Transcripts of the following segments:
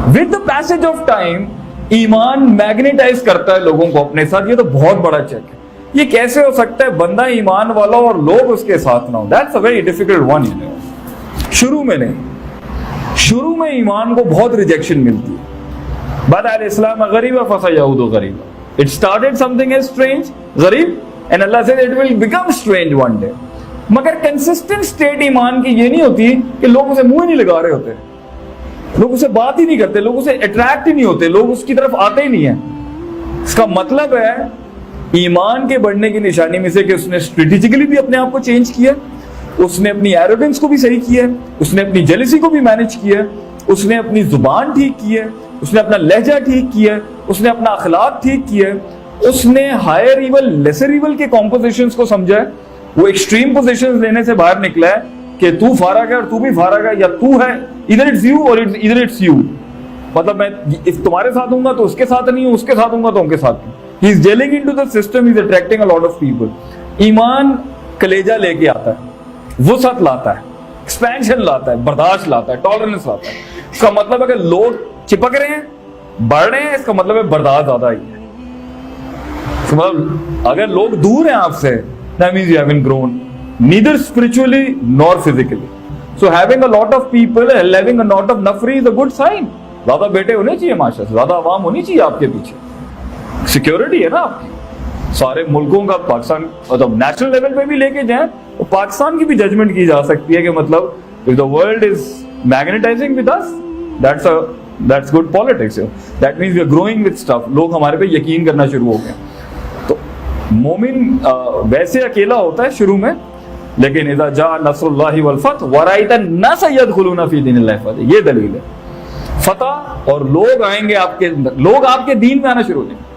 With the passage of time ایمان magnetise کرتا ہے لوگوں کو اپنے ساتھ. یہ تو بہت بڑا چیک ہے. یہ کیسے ہو سکتا ہے بندہ ایمان والا اور لوگ اس کے ساتھ نہ ہو؟ That's a very difficult one. شروع میں نہیں, شروع میں ایمان کو بہت ریجیکشن ملتی ہے. بدا الاسلام غریبا فسیعود غریبا. It started something as strange, غریب, and Allah said it will become strange one day. مگر consistent state ایمان کی یہ نہیں ہوتی کہ لوگ اسے منہ ہی نہیں لگا رہے ہوتے, لوگ اسے بات ہی نہیں کرتے, لوگ اسے اٹریکٹ ہی نہیں ہوتے, لوگ اس کی طرف آتے ہی نہیں ہیں. اس کا مطلب ہے ایمان کے بڑھنے کی نشانی میں سے کہ اس نے اسٹریٹجیکلی بھی اپنے آپ کو چینج کیا, اس نے اپنی ایروگنس کو بھی صحیح کیا, اس نے اپنی جیلسی کو بھی مینج کیا, اس نے اپنی زبان ٹھیک کی ہے, اس نے اپنا لہجہ ٹھیک کیا ہے, اس نے اپنا اخلاق ٹھیک کیا ہے, اس نے ہائر ایول لیسر ایول کے کمپوزیشنز کو سمجھا ہے. وہ ایکسٹریم پوزیشنز لینے سے باہر نکلا ہے کہ تو فارغ ہے اور تو بھی فارغ ہے, یا تو ہے ادھر اٹس یو اور ادھر اٹس یو. مطلب میں تمہارے ساتھ ہوں گا تو اس کے ساتھ نہیں ہوں, اس کے ساتھ ہوں گا تو ان کے ساتھ نہیں. He is gelling into the system, he is attracting a lot of people. ایمان کلیجہ لے کے آتا ہے, وسعت لاتا ہے, ایکسپینشن لاتا ہے, برداشت لاتا ہے, ٹالرنس لاتا ہے. اس کا مطلب ہے کہ لوگ چپک رہے ہیں, بڑھ رہے ہیں, اس کا مطلب ہے برداشت زیادہ ہی ہے. اگر لوگ دور ہیں آپ سے, that means you haven't grown neither spiritually nor physically. So having a lot of people and having a lot of nafri is a good sign. زیادہ بیٹے ہونے چاہیے معاشرے سے, زیادہ عوام ہونی چاہیے آپ کے پیچھے. سیکیورٹی ہے نا آپ کی. سارے ملکوں کا پاکستان مطلب نیشنل لیول پہ بھی لے کے جائیں تو پاکستان کی بھی ججمنٹ کی جا سکتی ہے کہ مطلب if the world is magnetizing with us, that's good politics. That means we are growing with stuff. لوگ ہمارے پہ یقین کرنا شروع ہو گئے. تو مومن ویسے اکیلا ہوتا ہے شروع میں, لیکن اذا جاء نصر اللہ والفتح ورأیت الناس يدخلون فی دین اللہ افواجا. یہ دلیل ہے. فتح اور لوگ آئیں گے آپ کے, لوگ آپ کے دین میں آنا شروع ہو جائیں گے.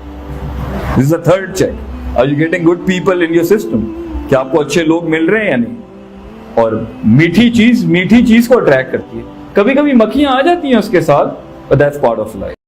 This is the third check. Are you getting good people in your system? کہ آپ کو اچھے لوگ مل رہے ہیں یا نہیں. اور میٹھی چیز کو اٹریکٹ کرتی ہے. کبھی کبھی مکھیاں آ جاتی ہیں اس کے ساتھ, but that's part of life.